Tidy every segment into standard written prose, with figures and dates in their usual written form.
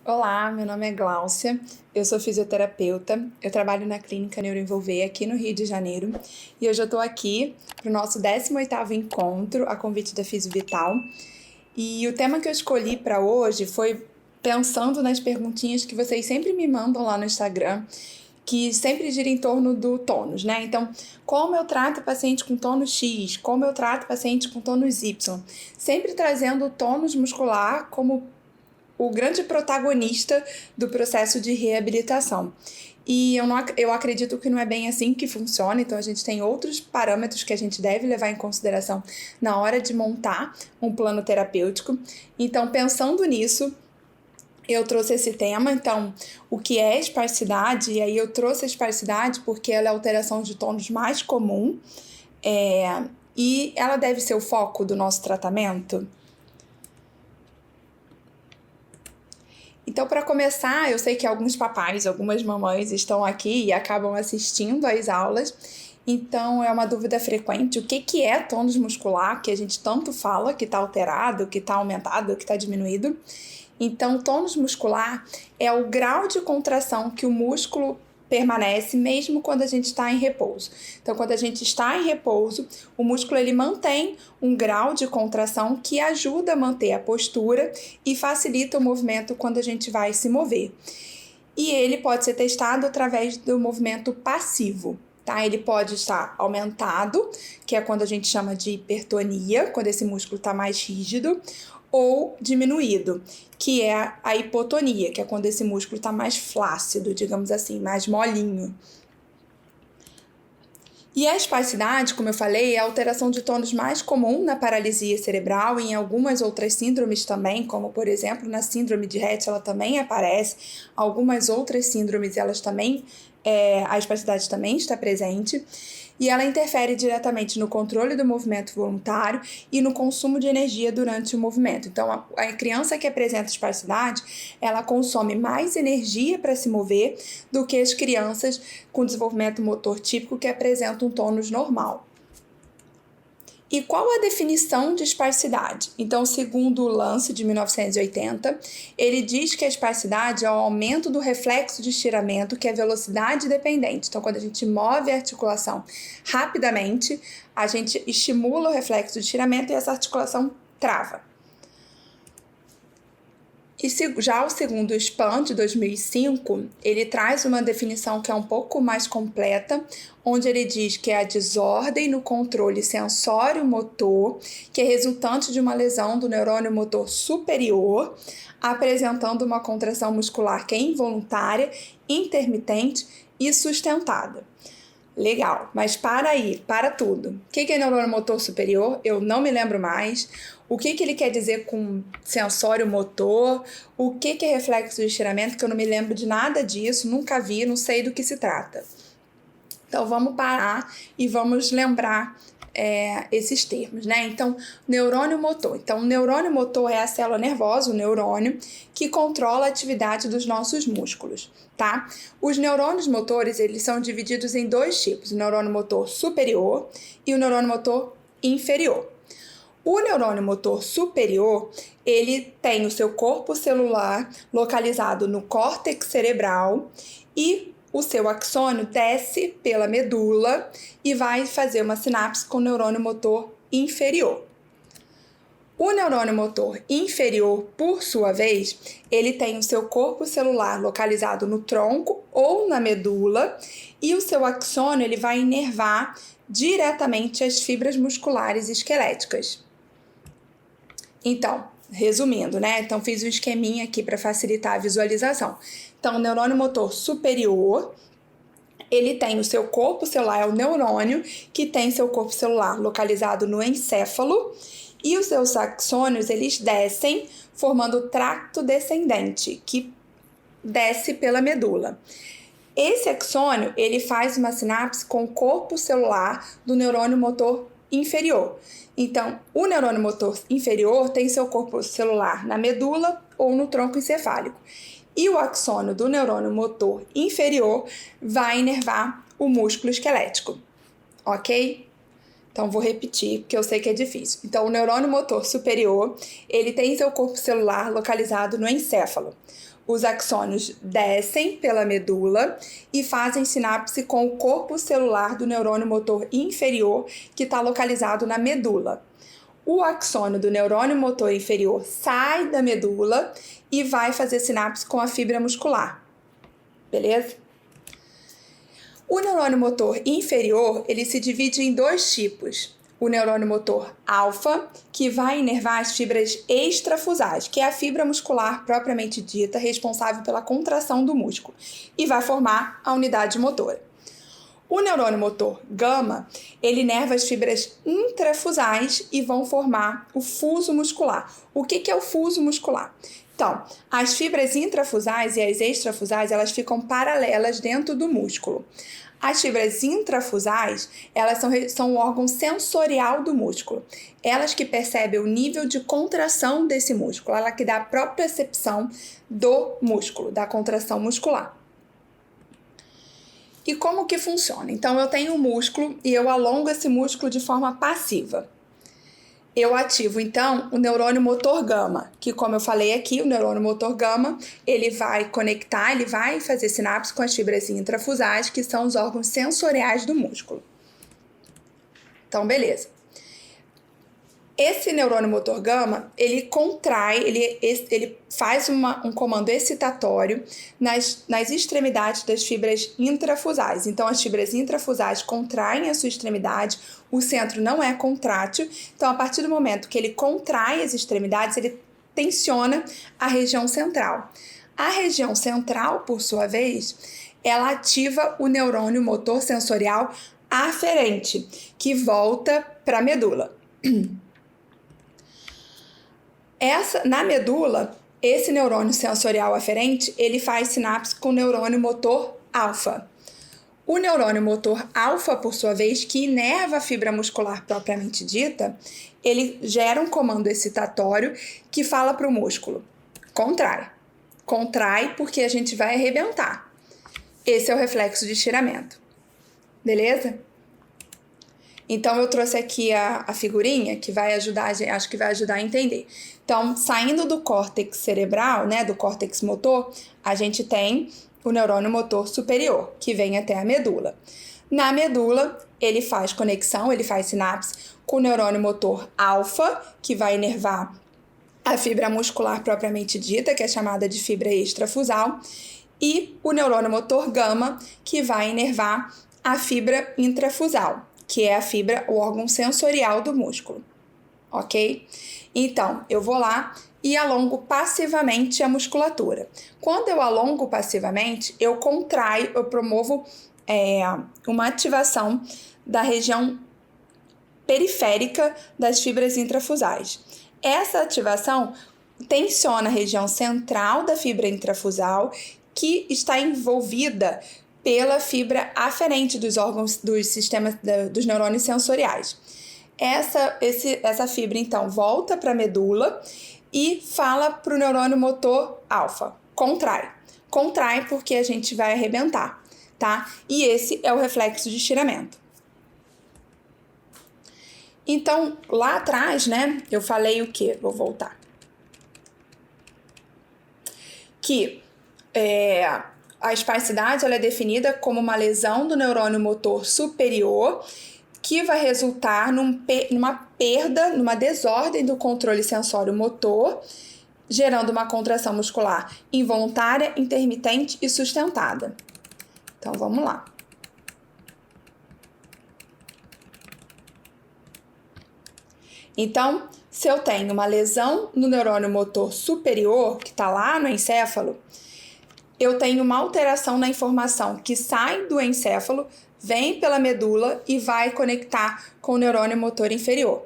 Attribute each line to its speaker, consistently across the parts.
Speaker 1: Olá, meu nome é Gláucia, eu sou fisioterapeuta, eu trabalho na Clínica Neuroenvolver aqui no Rio de Janeiro e hoje eu estou aqui para o nosso 18º encontro, a convite da Fisio Vital. E o tema que eu escolhi para hoje foi pensando nas perguntinhas que vocês sempre me mandam lá no Instagram, que sempre gira em torno do tônus, né? Então, como eu trato o paciente com tônus X, como eu trato o paciente com tônus Y, sempre trazendo o tônus muscular como o grande protagonista do processo de reabilitação. E eu acredito que não é bem assim que funciona, então a gente tem outros parâmetros que a gente deve levar em consideração na hora de montar um plano terapêutico. Então, pensando nisso, eu trouxe esse tema. Então, o que é esparsidade? E aí eu trouxe a esparsidade porque ela é a alteração de tônus mais comum, e ela deve ser o foco do nosso tratamento. Então, para começar, eu sei que alguns papais, algumas mamães estão aqui e acabam assistindo às aulas. Então, é uma dúvida frequente: o que é tônus muscular, que a gente tanto fala, que está alterado, que está aumentado, que está diminuído? Então, tônus muscular é o grau de contração que o músculo permanece mesmo quando a gente está em repouso. Então, quando a gente está em repouso, o músculo ele mantém um grau de contração que ajuda a manter a postura e facilita o movimento quando a gente vai se mover. E ele pode ser testado através do movimento passivo. Tá? Ele pode estar aumentado, que é quando a gente chama de hipertonia, quando esse músculo está mais rígido, ou diminuído, que é a hipotonia, que é quando esse músculo está mais flácido, digamos assim, mais molinho. E a espasticidade, como eu falei, é a alteração de tônus mais comum na paralisia cerebral e em algumas outras síndromes também, como por exemplo na síndrome de Rett ela também aparece, algumas outras síndromes elas também, a espasticidade também está presente. E ela interfere diretamente no controle do movimento voluntário e no consumo de energia durante o movimento. Então, a criança que apresenta espasticidade, ela consome mais energia para se mover do que as crianças com desenvolvimento motor típico que apresentam um tônus normal. E qual a definição de esparsidade? Então, segundo o Lance de 1980, ele diz que a esparsidade é o aumento do reflexo de estiramento, que é velocidade dependente. Então, quando a gente move a articulação rapidamente, a gente estimula o reflexo de estiramento e essa articulação trava. E já o segundo SPAN, de 2005, ele traz uma definição que é um pouco mais completa, onde ele diz que é a desordem no controle sensório-motor, que é resultante de uma lesão do neurônio motor superior, apresentando uma contração muscular que é involuntária, intermitente e sustentada. Legal, mas para aí, para tudo. O que é neurônio motor superior? Eu não me lembro mais. O que ele quer dizer com sensório motor? O que é reflexo de estiramento? Que eu não me lembro de nada disso, nunca vi, não sei do que se trata. Então vamos parar e vamos lembrar esses termos, né? Então, neurônio motor. Então, o neurônio motor é a célula nervosa, o neurônio, que controla a atividade dos nossos músculos, tá? Os neurônios motores, eles são divididos em dois tipos, o neurônio motor superior e o neurônio motor inferior. O neurônio motor superior, ele tem o seu corpo celular localizado no córtex cerebral e o seu axônio desce pela medula e vai fazer uma sinapse com o neurônio motor inferior. O neurônio motor inferior, por sua vez, ele tem o seu corpo celular localizado no tronco ou na medula e o seu axônio ele vai inervar diretamente as fibras musculares esqueléticas. Então, resumindo, né? Então, fiz um esqueminha aqui para facilitar a visualização. Então, o neurônio motor superior, ele tem o seu corpo celular, é o neurônio que tem seu corpo celular localizado no encéfalo e os seus axônios, eles descem formando o tracto descendente, que desce pela medula. Esse axônio, ele faz uma sinapse com o corpo celular do neurônio motor inferior. Então, o neurônio motor inferior tem seu corpo celular na medula ou no tronco encefálico. E o axônio do neurônio motor inferior vai inervar o músculo esquelético, ok? Então, vou repetir, porque eu sei que é difícil. Então, o neurônio motor superior, ele tem seu corpo celular localizado no encéfalo. Os axônios descem pela medula e fazem sinapse com o corpo celular do neurônio motor inferior, que está localizado na medula. O axônio do neurônio motor inferior sai da medula e vai fazer sinapse com a fibra muscular. Beleza? O neurônio motor inferior, ele se divide em dois tipos. O neurônio motor alfa, que vai inervar as fibras extrafusais, que é a fibra muscular propriamente dita, responsável pela contração do músculo, e vai formar a unidade motora. O neurônio motor gama, ele inerva as fibras intrafusais e vão formar o fuso muscular. O que é o fuso muscular? Então, as fibras intrafusais e as extrafusais, elas ficam paralelas dentro do músculo. As fibras intrafusais, elas são o órgão sensorial do músculo. Elas que percebem o nível de contração desse músculo, ela que dá a própria percepção do músculo, da contração muscular. E como que funciona? Então, eu tenho um músculo e eu alongo esse músculo de forma passiva. Eu ativo, então, o neurônio motor gama, que, como eu falei aqui, o neurônio motor gama, ele vai conectar, ele vai fazer sinapse com as fibras intrafusais, que são os órgãos sensoriais do músculo. Então, beleza. Esse neurônio motor gama, ele contrai, ele faz um comando excitatório nas extremidades das fibras intrafusais. Então, as fibras intrafusais contraem a sua extremidade, o centro não é contrátil. Então, a partir do momento que ele contrai as extremidades, ele tensiona a região central. A região central, por sua vez, ela ativa o neurônio motor sensorial aferente, que volta para a medula. Na medula, esse neurônio sensorial aferente, ele faz sinapse com o neurônio motor alfa. O neurônio motor alfa, por sua vez, que inerva a fibra muscular propriamente dita, ele gera um comando excitatório que fala para o músculo: contrai. Contrai porque a gente vai arrebentar. Esse é o reflexo de estiramento. Beleza? Então, eu trouxe aqui a figurinha que vai ajudar, acho que vai ajudar a entender. Então, saindo do córtex cerebral, né, do córtex motor, a gente tem o neurônio motor superior, que vem até a medula. Na medula, ele faz conexão, ele faz sinapse com o neurônio motor alfa, que vai inervar a fibra muscular propriamente dita, que é chamada de fibra extrafusal, e o neurônio motor gama, que vai inervar a fibra intrafusal, que é a fibra, o órgão sensorial do músculo, ok? Então, eu vou lá e alongo passivamente a musculatura. Quando eu alongo passivamente, eu contraio, eu promovo uma ativação da região periférica das fibras intrafusais. Essa ativação tensiona a região central da fibra intrafusal, que está envolvida pela fibra aferente dos órgãos, dos sistemas, dos neurônios sensoriais. Essa fibra, então, volta para a medula e fala para o neurônio motor alfa: contrai. Contrai porque a gente vai arrebentar, tá? E esse é o reflexo de estiramento. Então, lá atrás, né, eu falei o quê? Vou voltar. Que a espasticidade ela é definida como uma lesão do neurônio motor superior que vai resultar numa perda, numa desordem do controle sensório-motor, gerando uma contração muscular involuntária, intermitente e sustentada. Então, vamos lá. Então, se eu tenho uma lesão no neurônio motor superior, que está lá no encéfalo, eu tenho uma alteração na informação que sai do encéfalo, vem pela medula e vai conectar com o neurônio motor inferior.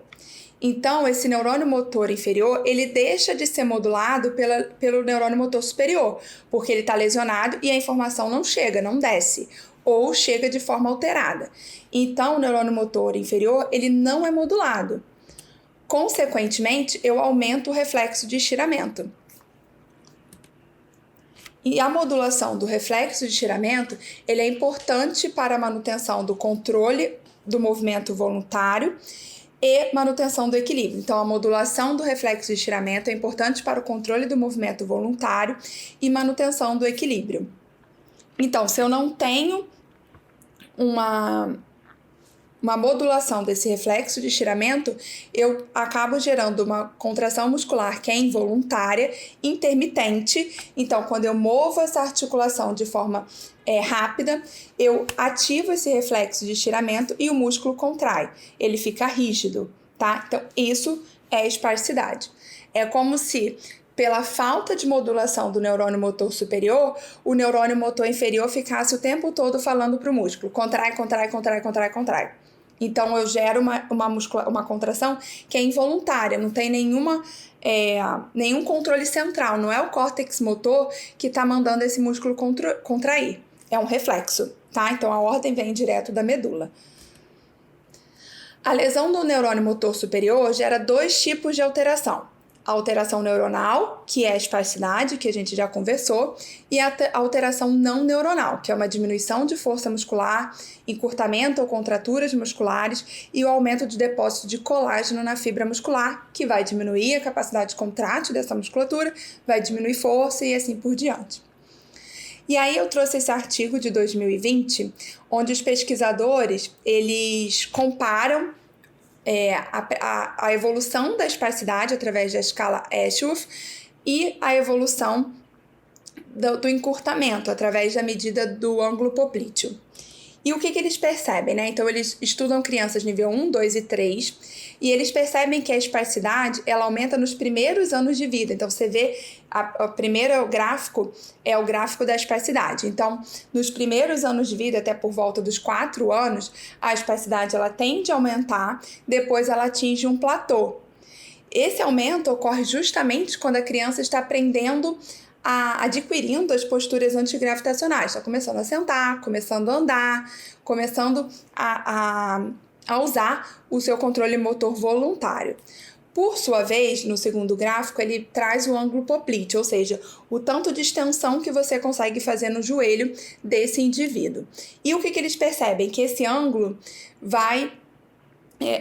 Speaker 1: Então, esse neurônio motor inferior, ele deixa de ser modulado pelo neurônio motor superior, porque ele está lesionado e a informação não chega, não desce, ou chega de forma alterada. Então, o neurônio motor inferior, ele não é modulado. Consequentemente, eu aumento o reflexo de estiramento. E a modulação do reflexo de estiramento, ele é importante para a manutenção do controle do movimento voluntário e manutenção do equilíbrio. Então, a modulação do reflexo de estiramento é importante para o controle do movimento voluntário e manutenção do equilíbrio. Então, se eu não tenho uma modulação desse reflexo de estiramento, eu acabo gerando uma contração muscular que é involuntária, intermitente. Então, quando eu movo essa articulação de forma rápida, eu ativo esse reflexo de estiramento e o músculo contrai, ele fica rígido, tá? Então, isso é esparsidade. É como se, pela falta de modulação do neurônio motor superior, o neurônio motor inferior ficasse o tempo todo falando para o músculo: contrai, contrai, contrai, contrai, contrai. Então, eu gero uma contração que é involuntária, não tem nenhum controle central, não é o córtex motor que está mandando esse músculo contrair. É um reflexo, tá? Então, a ordem vem direto da medula. A lesão do neurônio motor superior gera 2 tipos de alteração: a alteração neuronal, que é a esparsidade, que a gente já conversou, e a alteração não neuronal, que é uma diminuição de força muscular, encurtamento ou contraturas musculares e o aumento de depósito de colágeno na fibra muscular, que vai diminuir a capacidade contrátil dessa musculatura, vai diminuir força e assim por diante. E aí eu trouxe esse artigo de 2020, onde os pesquisadores, eles comparam a evolução da esparsidade através da escala Ashworth e a evolução do encurtamento através da medida do ângulo poplíteo. E o que eles percebem, né? Então, eles estudam crianças nível 1, 2 e 3 e eles percebem que a esparsidade, ela aumenta nos primeiros anos de vida. Então, você vê, o primeiro gráfico é o gráfico da esparsidade. Então, nos primeiros anos de vida, até por volta dos 4 anos, a esparsidade, ela tende a aumentar, depois ela atinge um platô. Esse aumento ocorre justamente quando a criança está aprendendo adquirindo as posturas antigravitacionais. Está começando a sentar, começando a andar, começando a usar o seu controle motor voluntário. Por sua vez, no segundo gráfico, ele traz o ângulo poplíteo, ou seja, o tanto de extensão que você consegue fazer no joelho desse indivíduo. E o que eles percebem? Que esse ângulo vai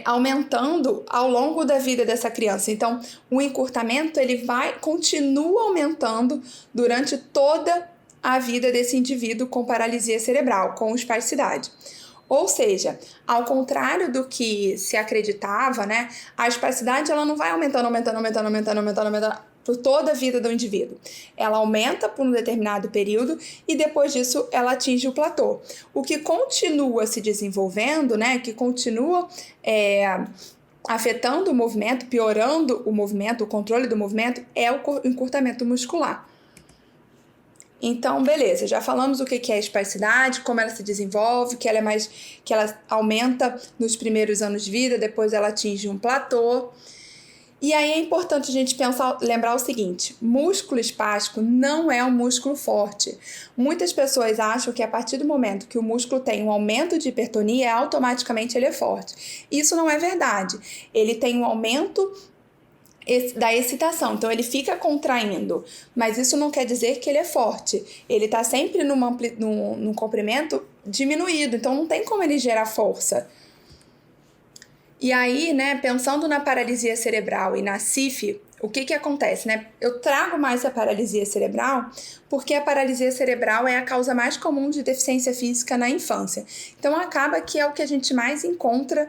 Speaker 1: aumentando ao longo da vida dessa criança. Então, o encurtamento ele continua aumentando durante toda a vida desse indivíduo com paralisia cerebral, com esparsidade. Ou seja, ao contrário do que se acreditava, né, a esparsidade ela não vai aumentando por toda a vida do indivíduo. Ela aumenta por um determinado período e depois disso ela atinge o platô. O que continua se desenvolvendo, né, que continua afetando o movimento, piorando o movimento, o controle do movimento, é o encurtamento muscular. Então, beleza, já falamos o que é a esparsidade, como ela se desenvolve, que ela aumenta nos primeiros anos de vida, depois ela atinge um platô. E aí é importante a gente lembrar o seguinte: músculo espástico não é um músculo forte. Muitas pessoas acham que a partir do momento que o músculo tem um aumento de hipertonia, automaticamente ele é forte. Isso não é verdade. Ele tem um aumento da excitação, então ele fica contraindo, mas isso não quer dizer que ele é forte. Ele está sempre num comprimento diminuído, então não tem como ele gerar força. E aí, né, pensando na paralisia cerebral e na CIF, o que acontece, né? Eu trago mais a paralisia cerebral porque a paralisia cerebral é a causa mais comum de deficiência física na infância. Então, acaba que é o que a gente mais encontra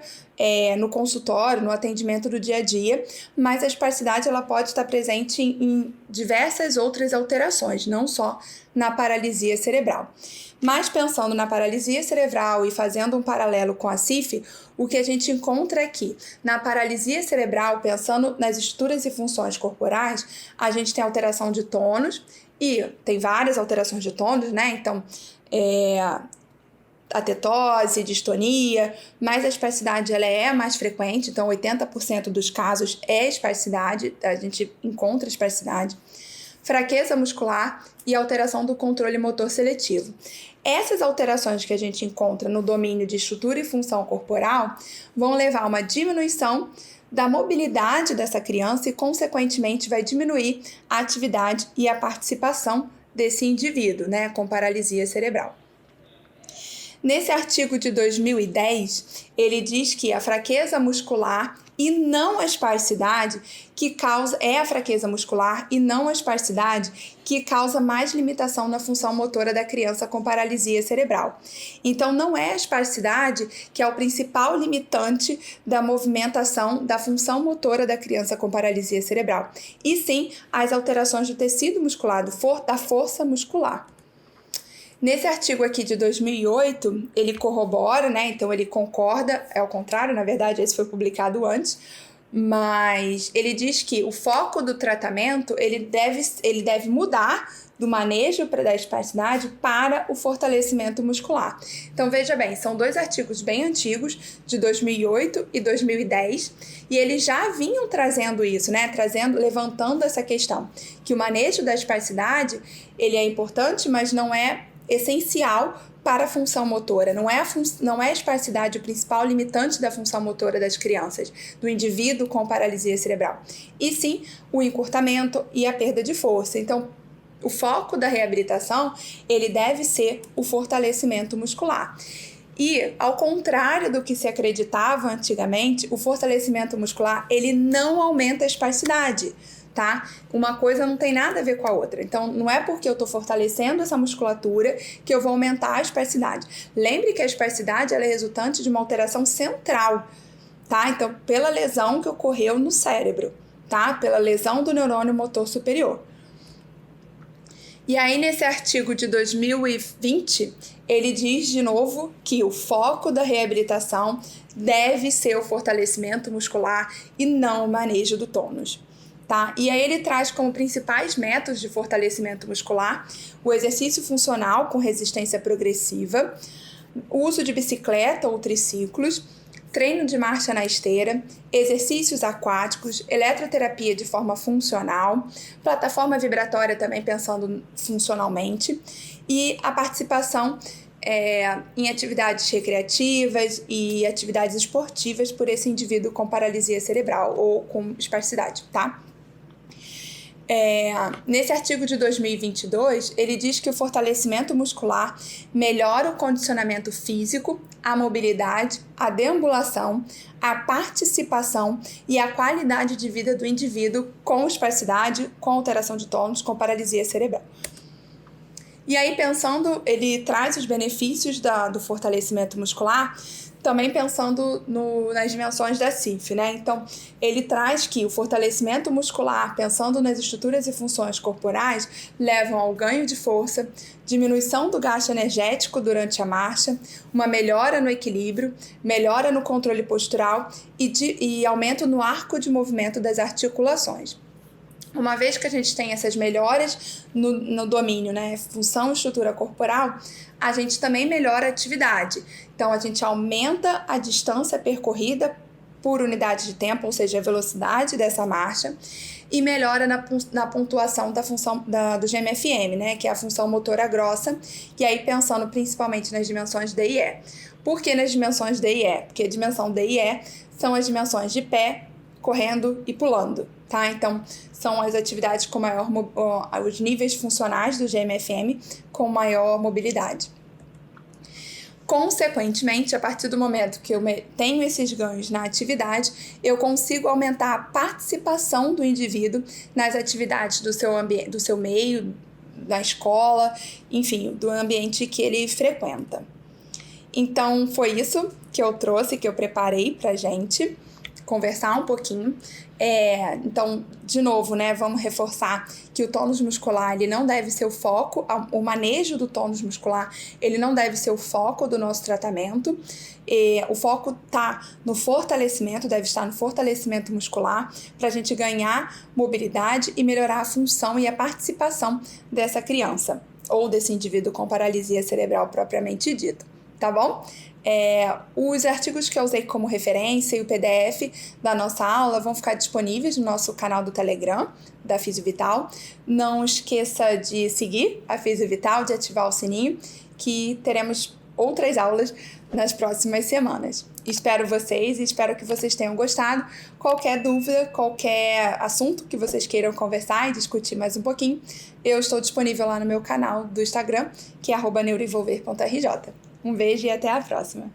Speaker 1: no consultório, no atendimento do dia a dia, mas a esparsidade ela pode estar presente em diversas outras alterações, não só na paralisia cerebral. Mas pensando na paralisia cerebral e fazendo um paralelo com a CIF, o que a gente encontra aqui, na paralisia cerebral, pensando nas estruturas e funções corporais, a gente tem alteração de tônus, e tem várias alterações de tônus, né? Então, a tetose, distonia, mas a esparsidade ela é mais frequente, então 80% dos casos é esparsidade, a gente encontra esparsidade. Fraqueza muscular e alteração do controle motor seletivo. Essas alterações que a gente encontra no domínio de estrutura e função corporal vão levar a uma diminuição da mobilidade dessa criança e, consequentemente, vai diminuir a atividade e a participação desse indivíduo, né, com paralisia cerebral. Nesse artigo de 2010, ele diz que a fraqueza muscular e não a espasticidade que causa a fraqueza muscular e não a espasticidade que causa mais limitação na função motora da criança com paralisia cerebral. Então, não é a espasticidade que é o principal limitante da movimentação da função motora da criança com paralisia cerebral, e sim as alterações do tecido muscular, da força muscular. Nesse artigo aqui de 2008, ele corrobora, né? Então ele concorda, é ao contrário, na verdade esse foi publicado antes, mas ele diz que o foco do tratamento ele deve mudar do manejo da espasticidade para o fortalecimento muscular. Então veja bem, são 2 artigos bem antigos, de 2008 e 2010, e eles já vinham trazendo isso, né? Levantando essa questão, que o manejo da espasticidade ele é importante, mas não é essencial para a função motora. Não é a espasticidade o principal limitante da função motora das crianças, do indivíduo com paralisia cerebral, e sim o encurtamento e a perda de força. Então, o foco da reabilitação ele deve ser o fortalecimento muscular. E, ao contrário do que se acreditava antigamente, o fortalecimento muscular ele não aumenta a espasticidade. Tá? Uma coisa não tem nada a ver com a outra. Então, não é porque eu estou fortalecendo essa musculatura que eu vou aumentar a espasticidade. Lembre que a espasticidade ela é resultante de uma alteração central, tá? Então, pela lesão que ocorreu no cérebro, tá? Pela lesão do neurônio motor superior. E aí, nesse artigo de 2020, ele diz de novo que o foco da reabilitação deve ser o fortalecimento muscular e não o manejo do tônus. Tá? E aí ele traz como principais métodos de fortalecimento muscular o exercício funcional com resistência progressiva, o uso de bicicleta ou triciclos, treino de marcha na esteira, exercícios aquáticos, eletroterapia de forma funcional, plataforma vibratória também pensando funcionalmente, e a participação em atividades recreativas e atividades esportivas por esse indivíduo com paralisia cerebral ou com espasticidade, tá? Nesse artigo de 2022, ele diz que o fortalecimento muscular melhora o condicionamento físico, a mobilidade, a deambulação, a participação e a qualidade de vida do indivíduo com espasticidade, com alteração de tônus, com paralisia cerebral. E aí, pensando, ele traz os benefícios do fortalecimento muscular, também pensando nas dimensões da CIF, né? Então, ele traz que o fortalecimento muscular, pensando nas estruturas e funções corporais, levam ao ganho de força, diminuição do gasto energético durante a marcha, uma melhora no equilíbrio, melhora no controle postural e aumento no arco de movimento das articulações. Uma vez que a gente tem essas melhoras no domínio, né, função e estrutura corporal, a gente também melhora a atividade. Então, a gente aumenta a distância percorrida por unidade de tempo, ou seja, a velocidade dessa marcha, e melhora na pontuação da função do GMFM, né, que é a função motora grossa, e aí pensando principalmente nas dimensões D e E. Por que nas dimensões D e E? Porque a dimensão D e E são as dimensões de pé, correndo e pulando, tá? Então, são as atividades com maior, os níveis funcionais do GMFM com maior mobilidade. Consequentemente, a partir do momento que eu tenho esses ganhos na atividade, eu consigo aumentar a participação do indivíduo nas atividades do seu meio, da escola, enfim, do ambiente que ele frequenta. Então, foi isso que eu trouxe, que eu preparei pra gente conversar um pouquinho. Então, de novo, né, vamos reforçar que o tônus muscular ele não deve ser o foco, o manejo do tônus muscular ele não deve ser o foco do nosso tratamento. O foco no fortalecimento, deve estar no fortalecimento muscular para a gente ganhar mobilidade e melhorar a função e a participação dessa criança ou desse indivíduo com paralisia cerebral propriamente dita, tá bom? Os artigos que eu usei como referência e o PDF da nossa aula vão ficar disponíveis no nosso canal do Telegram, da Fisiovital. Não esqueça de seguir a Fisiovital, de ativar o sininho, que teremos outras aulas nas próximas semanas. Espero vocês e espero que vocês tenham gostado. Qualquer dúvida, qualquer assunto que vocês queiram conversar e discutir mais um pouquinho, eu estou disponível lá no meu canal do Instagram, que é @neuroenvolver.rj. Um beijo e até a próxima!